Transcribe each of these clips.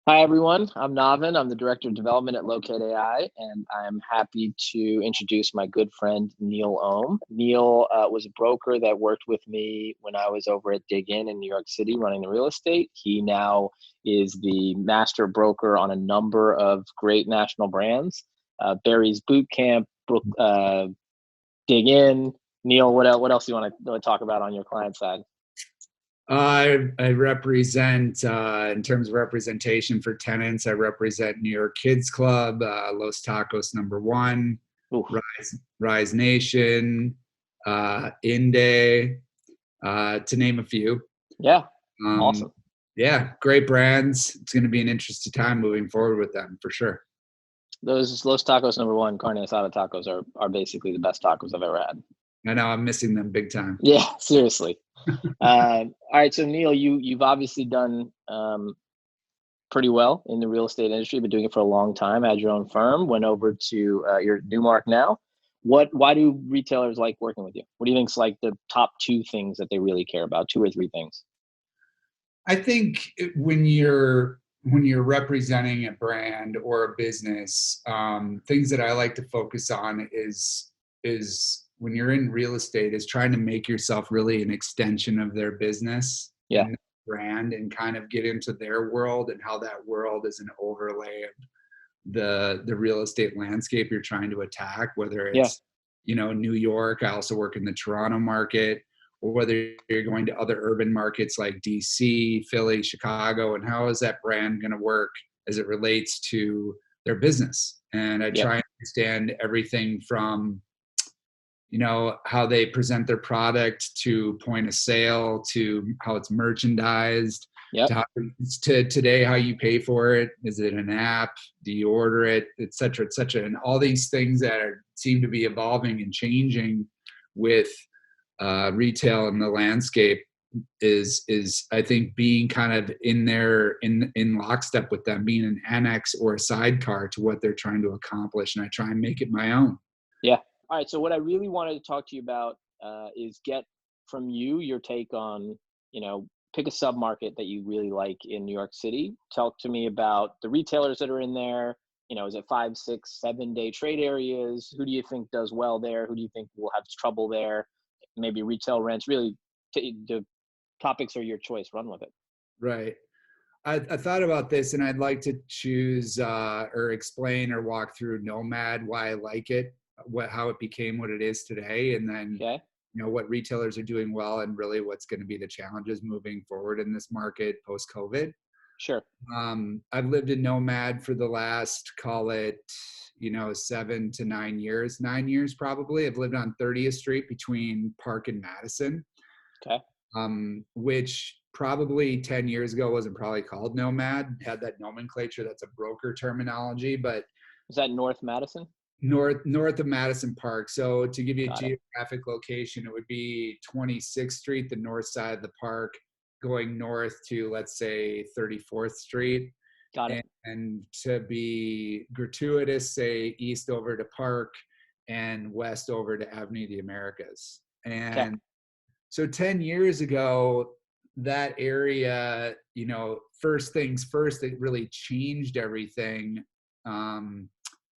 Hi, everyone. I'm Navin. I'm the Director of Development at Locate AI, and I'm happy to introduce my good friend, Neal Ohm. Neal was a broker that worked with me when I was over at Dig In New York City running the real estate. He now is the master broker on a number of great national brands. Barry's Boot Camp, Dig In. Neal, what else do you want to talk about on your client side? I represent, in terms of representation for tenants, I represent New York Kids Club, Los Tacos #1, Ooh, Rise Nation, Inde, to name a few. yeah, Um, awesome. yeah, great brands. It's going to be an interesting time moving forward with them for sure. Those Los Tacos #1 carne asada tacos are basically the best tacos I've ever had. I know I'm missing them big time. Yeah, seriously. All right, so Neal, you've obviously done pretty well in the real estate industry, been doing it for a long time. Had your own firm, went over to your Newmark now. Why do retailers like working with you? What do you think's like the top two things that they really care about? Two or three things? I think when you're representing a brand or a business, things that I like to focus on is when you're in real estate is trying to make yourself really an extension of their business Yeah, and brand and kind of get into their world and how that world is an overlay of the real estate landscape you're trying to attack, whether yeah, it's New York. I also work in the Toronto market, or whether you're going to other urban markets like DC, Philly, Chicago, and how is that brand going to work as it relates to their business. And I yep, try and understand everything from how they present their product to point of sale to how it's merchandised yep, to to today how you pay for it. Is it an app? Do you order it, et cetera, et cetera? And all these things that seem to be evolving and changing with retail and the landscape is I think being kind of in there in lockstep with them, being an annex or a sidecar to what they're trying to accomplish, and I try and make it my own. yeah. All right, so what I really wanted to talk to you about is get from you your take on, pick a sub market that you really like in New York City. Talk to me about the retailers that are in there. Is it 5, 6, 7 day trade areas? Who do you think does well there? Who do you think will have trouble there? Maybe retail rents. Really, the topics are your choice. Run with it. Right. I thought about this, and I'd like to choose or explain or walk through NoMad, why I like it, how it became what it is today, and then Okay. what retailers are doing well, and really what's going to be the challenges moving forward in this market post COVID. Sure. I've lived in NoMad for the last, call it, 7 to 9 years. 9 years probably. I've lived on 30th Street between Park and Madison, Okay. which probably 10 years ago wasn't probably called NoMad. Had that nomenclature. That's a broker terminology, but Is that North Madison? north of Madison Park. So to give you a Got it. geographic location, it would be 26th Street, the north side of the park, going north to, let's say, 34th Street. Got it. And to be gratuitous, say east over to Park and west over to Avenue of the Americas. Okay. And so 10 years ago, that area, first things first, it really changed everything.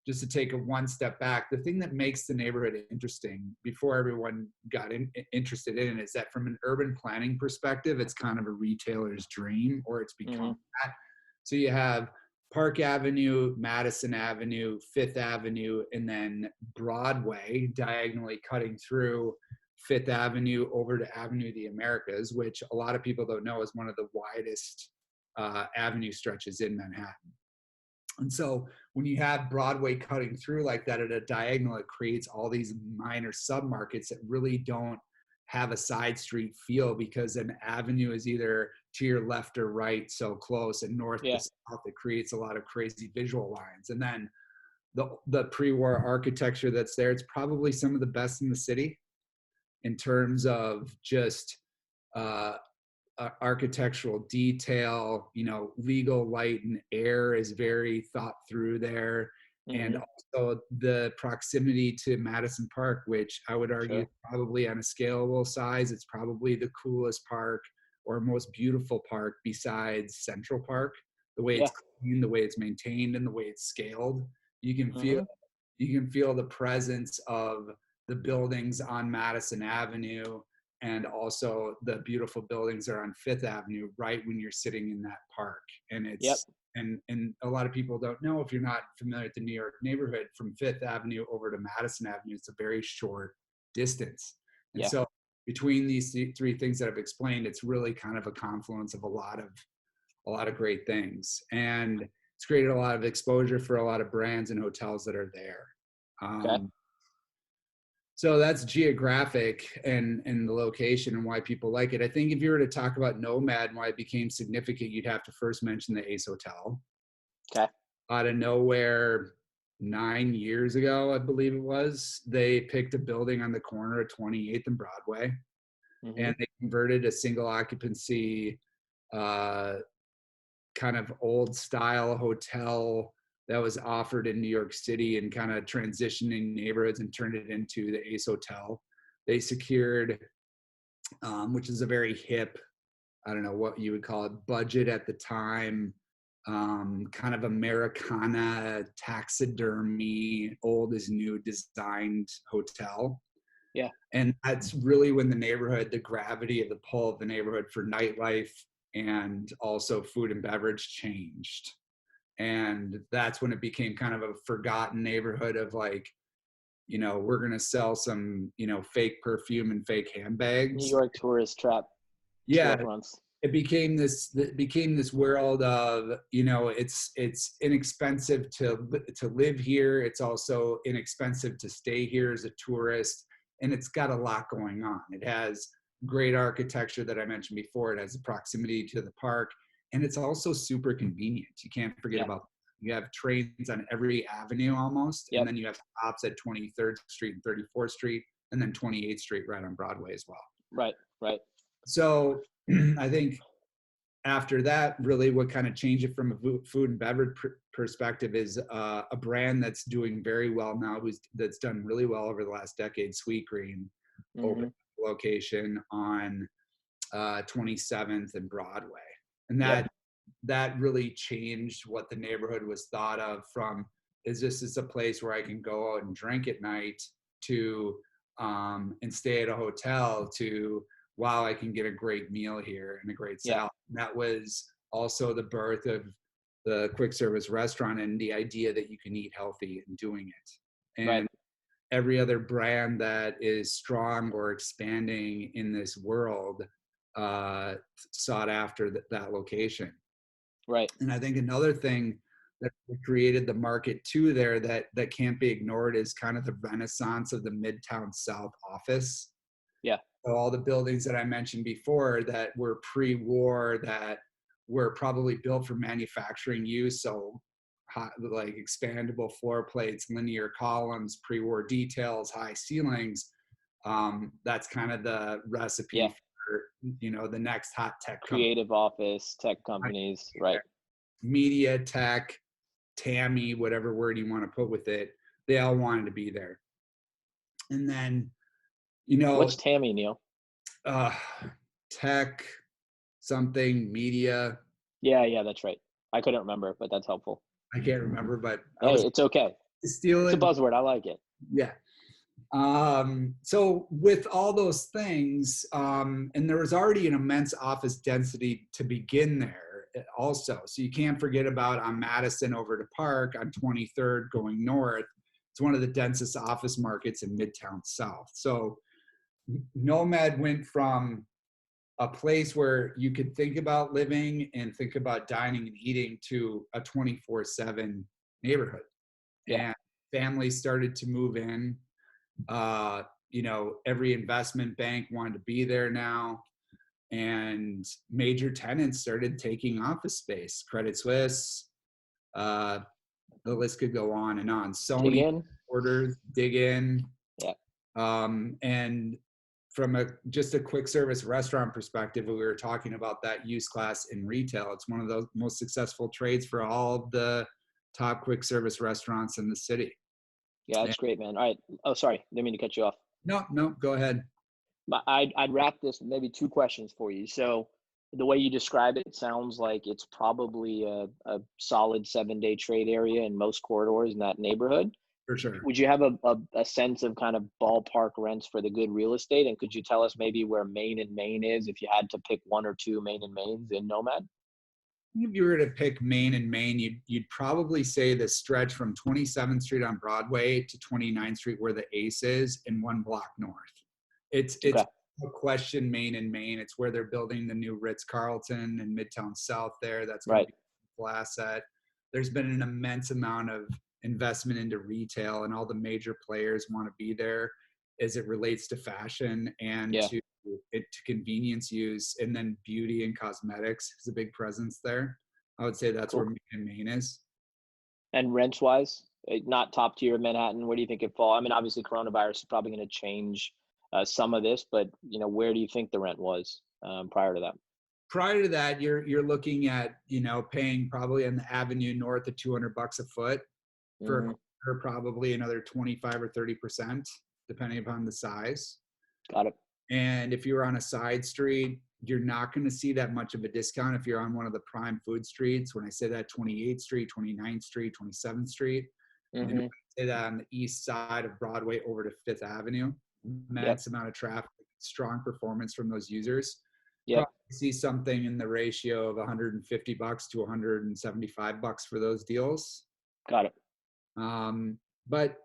Just to take a one step back, the thing that makes the neighborhood interesting before everyone got interested in it is that from an urban planning perspective, it's kind of a retailer's dream, or it's become that. So you have Park Avenue, Madison Avenue, Fifth Avenue, and then Broadway diagonally cutting through Fifth Avenue over to Avenue of the Americas, which a lot of people don't know is one of the widest avenue stretches in Manhattan. And so when you have Broadway cutting through like that at a diagonal, it creates all these minor submarkets that really don't have a side street feel, because an avenue is either to your left or right so close, and north to Yeah. south. It creates a lot of crazy visual lines. And then the pre-war architecture that's there, it's probably some of the best in the city in terms of just architectural detail. Legal light and air is very thought through there. And Hmm. also the proximity to Madison Park, which I would argue Sure. is probably on a scalable size, it's probably the coolest park or most beautiful park besides Central Park, the way it's Yeah. the way it's maintained, and the way it's scaled. You can feel Mm-hmm. the presence of the buildings on Madison Avenue, and also the beautiful buildings that are on Fifth Avenue right when you're sitting in that park. And Yep. it's and a lot of people don't know, if you're not familiar with the New York neighborhood, from Fifth Avenue over to Madison Avenue, it's a very short distance. And Yeah. so between these three things that I've explained, it's really kind of a confluence of a lot of great things. And it's created a lot of exposure for a lot of brands and hotels that are there. Okay. So that's geographic and the location and why people like it. I think if you were to talk about NoMad and why it became significant, you'd have to first mention the Ace Hotel. Okay. Out of nowhere, 9 years ago, I believe it was, they picked a building on the corner of 28th and Broadway, Mm-hmm. and they converted a single occupancy kind of old style hotel that was offered in New York City and kind of transitioning neighborhoods, and turned it into the Ace Hotel. They secured, which is a very hip, I don't know what you would call it, budget at the time, kind of Americana, taxidermy, old is new designed hotel. Yeah. And that's really when the gravity of the pull of the neighborhood for nightlife and also food and beverage changed. And that's when it became kind of a forgotten neighborhood of like, we're going to sell some, fake perfume and fake handbags. New York tourist trap Yeah. storefronts. It became this world of, it's inexpensive to live here. It's also inexpensive to stay here as a tourist. And it's got a lot going on. It has great architecture that I mentioned before. It has the proximity to the park. And it's also super convenient. You can't forget about, you have trains on every avenue almost. Yep. And then you have stops at 23rd Street and 34th Street, and then 28th Street right on Broadway as well. Right. So I think after that, really what kind of changed it from a food and beverage perspective is a brand that's doing very well now, that's done really well over the last decade, Sweetgreen, opened a location on 27th and Broadway. And that really changed what the neighborhood was thought of, from, is this a place where I can go out and drink at night, to and stay at a hotel, to, wow, I can get a great meal here and a great salad. And that was also the birth of the quick service restaurant and the idea that you can eat healthy in doing it. And every other brand that is strong or expanding in this world sought after that location. Right. And I think another thing that created the market too there that can't be ignored is kind of the renaissance of the Midtown South office. Yeah. So all the buildings that I mentioned before that were pre-war, that were probably built for manufacturing use, so like expandable floor plates, linear columns, pre-war details, high ceilings. That's kind of the recipe for, the next hot tech creative office, tech companies, right? Media, tech, TAMI, whatever word you want to put with it, they all wanted to be there. And then, what's TAMI, Neal? Tech, something, media. Yeah, that's right. I couldn't remember, but that's helpful. I can't remember, but it's okay. It's a buzzword. I like it. Yeah. So with all those things, and there was already an immense office density to begin there also. So you can't forget about on Madison over to Park, on 23rd going north. It's one of the densest office markets in Midtown South. So NoMad went from a place where you could think about living and think about dining and eating to a 24/7 neighborhood. And families started to move in. Every investment bank wanted to be there now, and major tenants started taking office space. Credit Suisse, the list could go on and on. Sony orders, dig in. And from just a quick service restaurant perspective, we were talking about that use class in retail. It's one of the most successful trades for all of the top quick service restaurants in the city. Yeah, that's great, man. All right. Oh, sorry. Didn't mean to cut you off. No, go ahead. I'd wrap this with maybe two questions for you. So The way you describe it sounds like it's probably a solid 7-day trade area in most corridors in that neighborhood. For sure. Would you have a sense of kind of ballpark rents for the good real estate? And could you tell us maybe where Main and Main is if you had to pick one or two Main and Mains in Nomad? If you were to pick Main and Main, you'd probably say the stretch from 27th Street on Broadway to 29th Street where the Ace is in one block north. It's Okay. no question Main and Main. It's where they're building the new Ritz-Carlton in Midtown South there. That's going to Right. be a full asset. There's been an immense amount of investment into retail, and all the major players want to be there as it relates to fashion and Yeah. to convenience use, and then beauty and cosmetics is a big presence there. I would say that's where Cool. Main and Main is. And rents wise, not top tier Manhattan, where do you think it fall? I mean, obviously coronavirus is probably going to change some of this, but where do you think the rent was prior to that? Prior to that, you're looking at paying probably on the Avenue North of $200 a foot for Hmm. probably another 25 or 30%, depending upon the size. Got it. And if you're on a side street, you're not going to see that much of a discount if you're on one of the prime food streets. When I say that, 28th Street, 29th Street, 27th Street, and then when Hmm. I say that on the east side of Broadway over to Fifth Avenue, Yep. immense amount of traffic, strong performance from those users. Yep. Probably see something in the ratio of $150 to $175 for those deals. Got it. But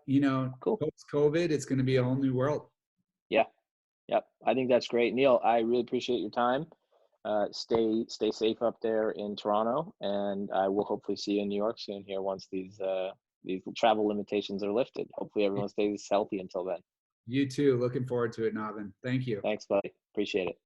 Cool. post COVID, it's going to be a whole new world. Yeah. Yep. I think that's great. Neil, I really appreciate your time. Stay safe up there in Toronto, and I will hopefully see you in New York soon here once these travel limitations are lifted. Hopefully everyone stays healthy until then. You too. Looking forward to it, Navin. Thank you. Thanks, buddy. Appreciate it.